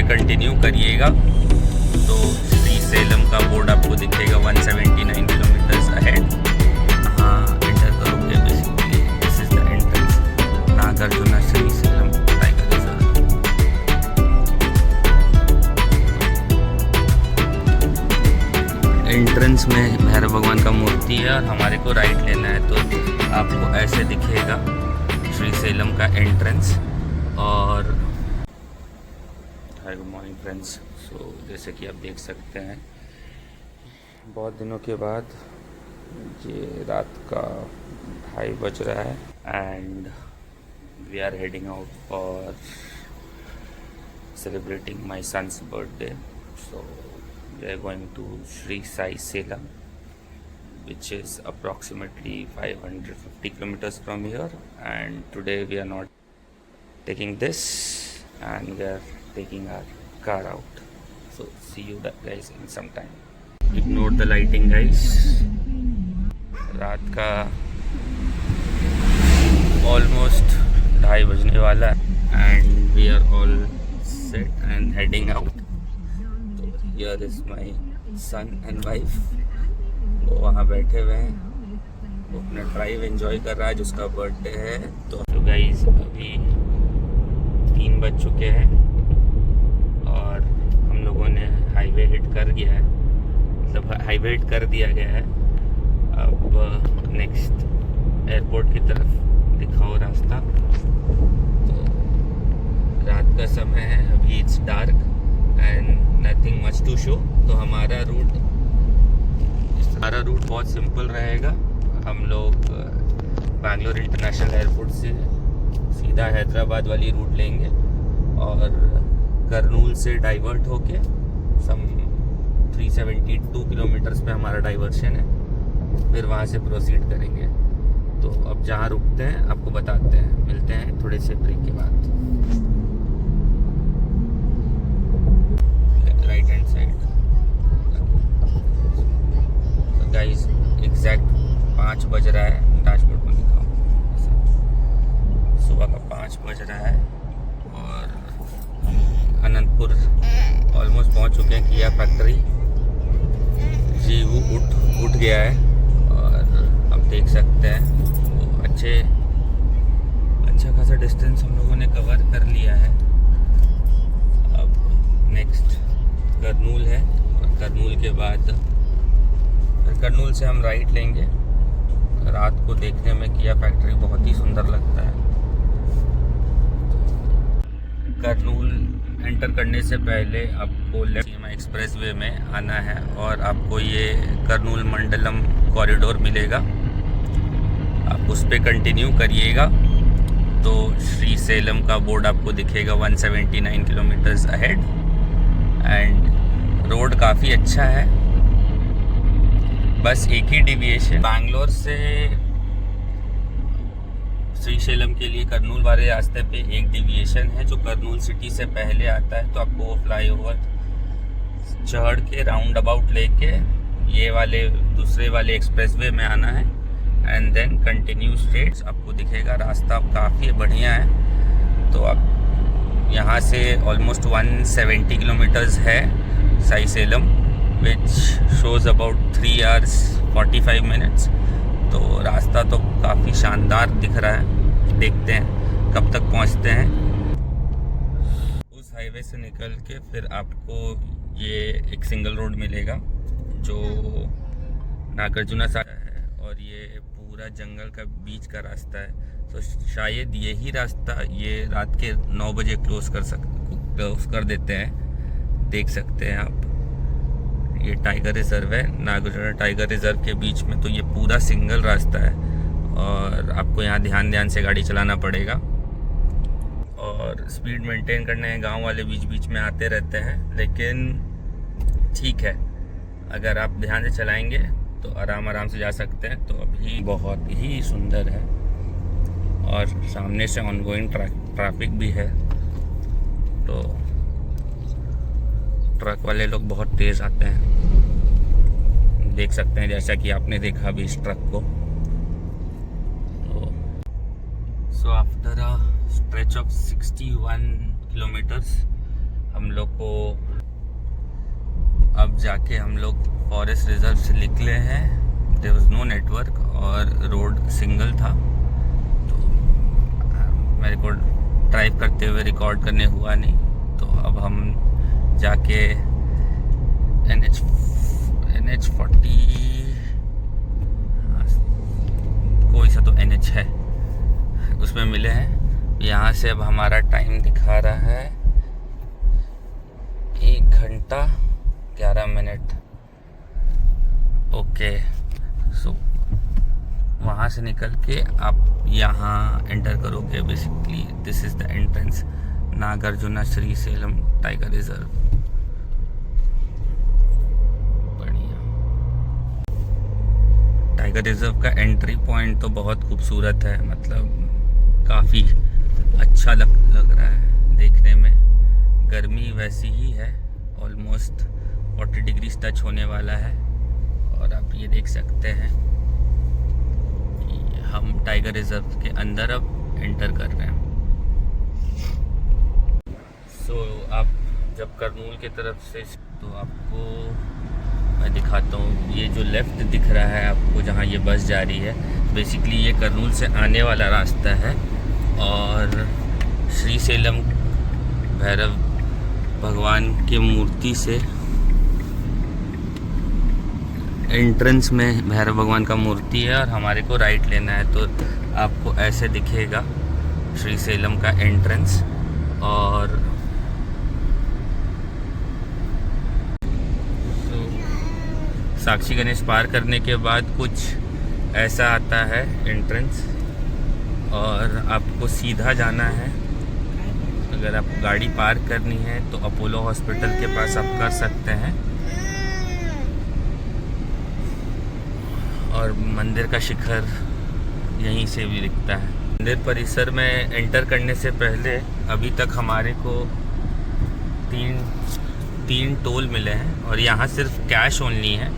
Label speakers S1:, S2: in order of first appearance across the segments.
S1: Continue करिएगा तो श्री सेलम का बोर्ड आपको दिखेगा 179 किलोमीटर्स अहेड। हाँ, एंटर करोगे basically this is the entrance, Nagarjuna Shri Salem tiger reserve. Entrance में भैरव भगवान का मूर्ति है और हमारे को राइट लेना है, तो आपको ऐसे दिखेगा श्री सेलम का एंट्रेंस। और हाय, गुड मॉर्निंग फ्रेंड्स। सो जैसे कि आप देख सकते हैं बहुत दिनों के बाद ये रात का 2:30 बज रहा है and we are heading out for celebrating my son's birthday. So we are going to Sri Sai Selam, which is approximately 550 kilometers from here, and today we are not taking this and we are taking our car out. So see you guys in some time. Ignore the lighting guys. रात का almost 2:30 बजने वाला and we are all set and heading out. Here is my son and wife. वो वहाँ बैठे हुए हैं, वो अपना ड्राइव एंजॉय कर रहा है जिसका बर्थडे है। तो गाइस अभी 3 बज चुके हैं और हम लोगों ने हाईवे हिट कर गया है, मतलब हाईवे हिट कर दिया गया है। अब नेक्स्ट एयरपोर्ट की तरफ दिखाओ रास्ता। तो रात का समय है, अभी it's dark and nothing much to show. तो हमारा रूट बहुत सिंपल रहेगा। हम लोग बैंगलोर इंटरनेशनल एयरपोर्ट से सीधा हैदराबाद वाली रूट लेंगे और कर्नूल से डाइवर्ट होके सम 372 किलोमीटर्स पे हमारा डाइवर्शन है, फिर वहाँ से प्रोसीड करेंगे। तो अब जहाँ रुकते हैं आपको बताते हैं, मिलते हैं थोड़े से ब्रेक के बाद। Right hand side guys exact 5 बज रहा है, डैशबोर्ड में दिखाओ। सुबह का 5 बज रहा है और अनंतपुर ऑलमोस्ट पहुंच चुके हैं। किया फैक्ट्री जीवू उठ गया है और अब देख सकते हैं तो अच्छा खासा डिस्टेंस हम लोगों ने कवर कर लिया है। अब नेक्स्ट कर्नूल है और कर्नूल के बाद फिर कर्नूल से हम राइट लेंगे। रात को देखने में किया फैक्ट्री बहुत ही सुंदर लगता है। कर्नूल एंटर करने से पहले आपको सीमा एक्सप्रेस वे में आना है और आपको ये कर्नूल मंडलम कॉरिडोर मिलेगा। आप उस पर कंटिन्यू करिएगा तो श्री सेलम का बोर्ड आपको दिखेगा 179 किलोमीटर्स अहेड एंड रोड काफ़ी अच्छा है। बस एक ही डिविएशन बैंगलोर से श्री सेलम के लिए कर्नूल वाले रास्ते पे एक डिविएशन है जो कर्नूल सिटी से पहले आता है। तो आपको वो फ्लाईओवर चढ़ के राउंड अबाउट लेके ये वाले दूसरे वाले एक्सप्रेसवे में आना है एंड देन कंटिन्यू स्ट्रेट। आपको दिखेगा रास्ता काफ़ी बढ़िया है। तो आप यहाँ से ऑलमोस्ट 170 किलोमीटर्स है Sai Salem, which shows about 3 hours 45 minutes। तो रास्ता तो काफ़ी शानदार दिख रहा है, देखते हैं कब तक पहुँचते हैं। उस हाईवे से निकल के फिर आपको ये एक सिंगल रोड मिलेगा जो नागार्जुना से है और ये पूरा जंगल का बीच का रास्ता है। तो शायद यही रास्ता ये रात के 9 बजे क्लोज कर देते हैं। देख सकते हैं आप, ये टाइगर रिजर्व है, नागार्जुना टाइगर रिजर्व के बीच में। तो ये पूरा सिंगल रास्ता है और आपको यहाँ ध्यान से गाड़ी चलाना पड़ेगा और स्पीड मेंटेन करने हैं। गांव वाले बीच बीच में आते रहते हैं, लेकिन ठीक है, अगर आप ध्यान से चलाएंगे तो आराम से जा सकते हैं। तो अभी बहुत ही सुंदर है और सामने से ऑनगोइंग ट्रैफिक भी है। तो ट्रक वाले लोग बहुत तेज़ आते हैं, देख सकते हैं, जैसा कि आपने देखा अभी इस ट्रक को। So after a stretch of 61 kilometers हम लोग को अब जाके हम लोग फॉरेस्ट रिजर्व से निकले हैं। देयर वाज नो नेटवर्क और रोड सिंगल था, तो मेरे को ड्राइव करते हुए रिकॉर्ड करने हुआ नहीं। तो अब हम जाके NH 40 कोई सा तो NH है, उसमें मिले हैं। यहाँ से अब हमारा टाइम दिखा रहा है 1 घंटा 11 मिनट। ओके, सो वहाँ से निकल के आप यहाँ एंटर करोगे। Basically this is the entrance, Nagarjuna Srisailam tiger reserve. बढ़िया। टाइगर रिजर्व का एंट्री पॉइंट तो बहुत खूबसूरत है, मतलब काफ़ी अच्छा लग रहा है देखने में। गर्मी वैसी ही है, ऑलमोस्ट 40 डिग्री टच होने वाला है। और आप ये देख सकते हैं कि हम टाइगर रिजर्व के अंदर अब एंटर कर रहे हैं। सो आप जब करनूल की तरफ से, तो आपको मैं दिखाता हूँ। ये जो लेफ़्ट दिख रहा है आपको, जहाँ ये बस जा रही है, बेसिकली ये करनूल से आने वाला रास्ता है। और श्रीशैलम भैरव भगवान की मूर्ति से एंट्रेंस में भैरव भगवान का मूर्ति है, और हमारे को राइट लेना है। तो आपको ऐसे दिखेगा श्रीशैलम का एंट्रेंस। और साक्षी गणेश पार करने के बाद कुछ ऐसा आता है एंट्रेंस, और आपको सीधा जाना है। अगर आपको गाड़ी पार्क करनी है तो अपोलो हॉस्पिटल के पास आप कर सकते हैं। और मंदिर का शिखर यहीं से भी दिखता है। मंदिर परिसर में एंटर करने से पहले अभी तक हमारे को तीन टोल मिले हैं, और यहाँ सिर्फ कैश ओनली है।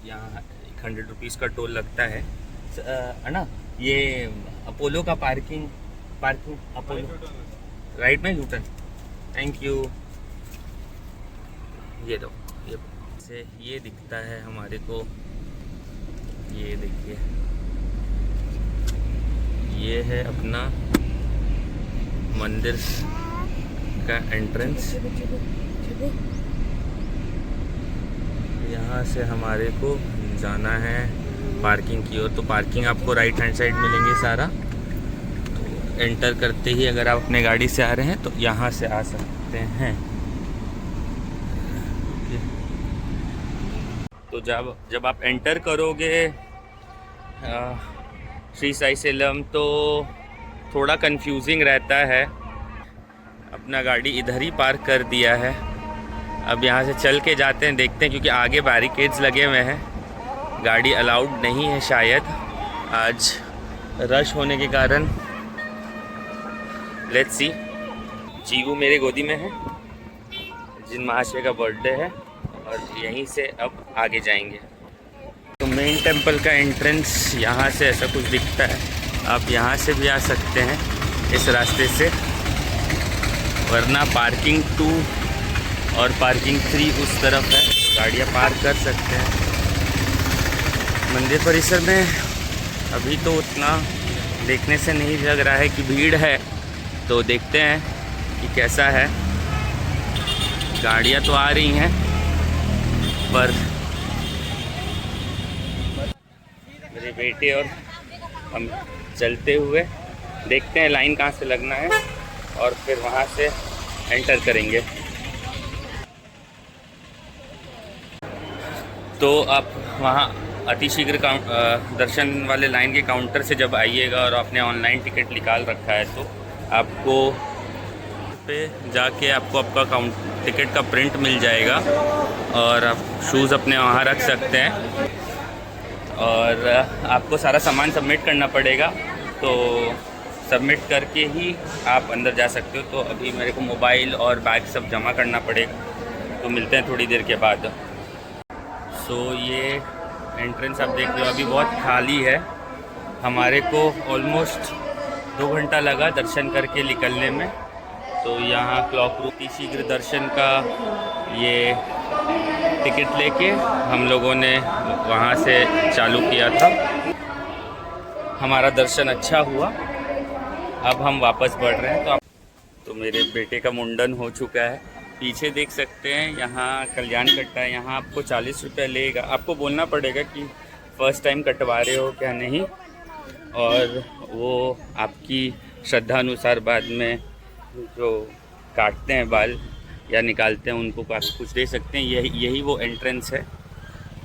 S1: यहाँ 100 रुपीज़ का टोल लगता है ना। ये अपोलो का पार्किंग अपोलो राइट में यूटर्न। Thank you. ये दो, ये दिखता है हमारे को। ये देखिए, ये है अपना मंदिर का एंट्रेंस। यहाँ से हमारे को जाना है पार्किंग की ओर। तो पार्किंग आपको राइट हैंड साइड मिलेंगे सारा। तो एंटर करते ही अगर आप अपने गाड़ी से आ रहे हैं तो यहाँ से आ सकते हैं। तो जब आप एंटर करोगे श्रीशैलम, तो थोड़ा कंफ्यूजिंग रहता है। अपना गाड़ी इधर ही पार्क कर दिया है। अब यहाँ से चल के जाते हैं, देखते हैं, क्योंकि आगे बैरिकेड्स लगे हुए हैं। गाड़ी अलाउड नहीं है शायद, आज रश होने के कारण। Let's see. जीवू मेरे गोदी में है, जिन महाशय का बर्थडे है, और यहीं से अब आगे जाएंगे। तो मेन टेम्पल का एंट्रेंस यहाँ से ऐसा कुछ दिखता है। आप यहाँ से भी आ सकते हैं इस रास्ते से, वरना पार्किंग 2 और पार्किंग 3 उस तरफ है, गाड़ियाँ पार्क कर सकते हैं। मंदिर परिसर में अभी तो उतना देखने से नहीं लग रहा है कि भीड़ है, तो देखते हैं कि कैसा है। गाड़ियाँ तो आ रही हैं, पर मेरे बेटे और हम चलते हुए देखते हैं लाइन कहाँ से लगना है, और फिर वहाँ से एंटर करेंगे। तो आप वहाँ अतिशीघ्र दर्शन वाले लाइन के काउंटर से जब आइएगा और आपने ऑनलाइन टिकट निकाल रखा है, तो आपको पे जाके आपको आपका टिकट का प्रिंट मिल जाएगा, और आप शूज़ अपने वहाँ रख सकते हैं। और आपको सारा सामान सबमिट करना पड़ेगा, तो सबमिट करके ही आप अंदर जा सकते हो। तो अभी मेरे को मोबाइल और बैग सब जमा करना पड़ेगा, तो मिलते हैं थोड़ी देर के बाद। सो ये एंट्रेंस आप देख रहे हो, अभी बहुत खाली है। हमारे को ऑलमोस्ट 2 घंटा लगा दर्शन करके निकलने में, तो यहाँ क्लॉक रूम शीघ्र दर्शन का ये टिकट लेके हम लोगों ने वहाँ से चालू किया था। हमारा दर्शन अच्छा हुआ। अब हम वापस बढ़ रहे हैं। तो मेरे बेटे का मुंडन हो चुका है। पीछे देख सकते हैं, यहाँ कल्याण कट्टा है। यहाँ आपको 40 रुपये लेगा। आपको बोलना पड़ेगा कि फ़र्स्ट टाइम कटवा रहे हो क्या नहीं, और वो आपकी श्रद्धा अनुसार बाद में जो काटते हैं बाल या निकालते हैं उनको काफ़ी कुछ दे सकते हैं। यही वो एंट्रेंस है।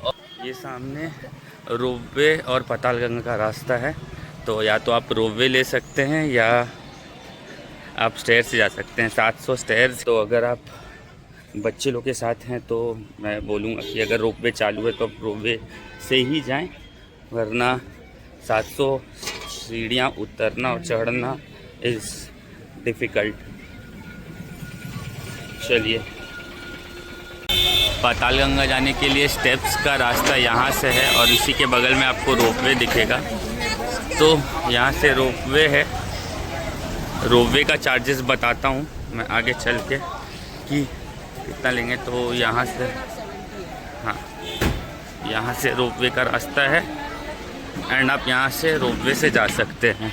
S1: और ये सामने रोपवे और पातालगंगा का रास्ता है। तो या तो आप रोपवे ले सकते हैं या आप स्टेयर से जा सकते हैं। 700 स्टेयर्स। तो अगर आप बच्चे लोग के साथ हैं तो मैं बोलूँगा कि अगर रोपवे चालू है तो आप रोपवे से ही जाएं, वरना 700 सीढ़ियाँ उतरना और चढ़ना इज़ डिफ़िकल्ट। चलिए, पातालगंगा जाने के लिए स्टेप्स का रास्ता यहाँ से है और इसी के बगल में आपको रोपवे दिखेगा। तो यहाँ से रोपवे है। रोपवे का चार्जेस बताता हूँ मैं आगे चल के कि कितना लेंगे। तो यहाँ से, हाँ, यहाँ से रोपवे का रास्ता है एंड आप यहाँ से रोपवे से जा सकते हैं।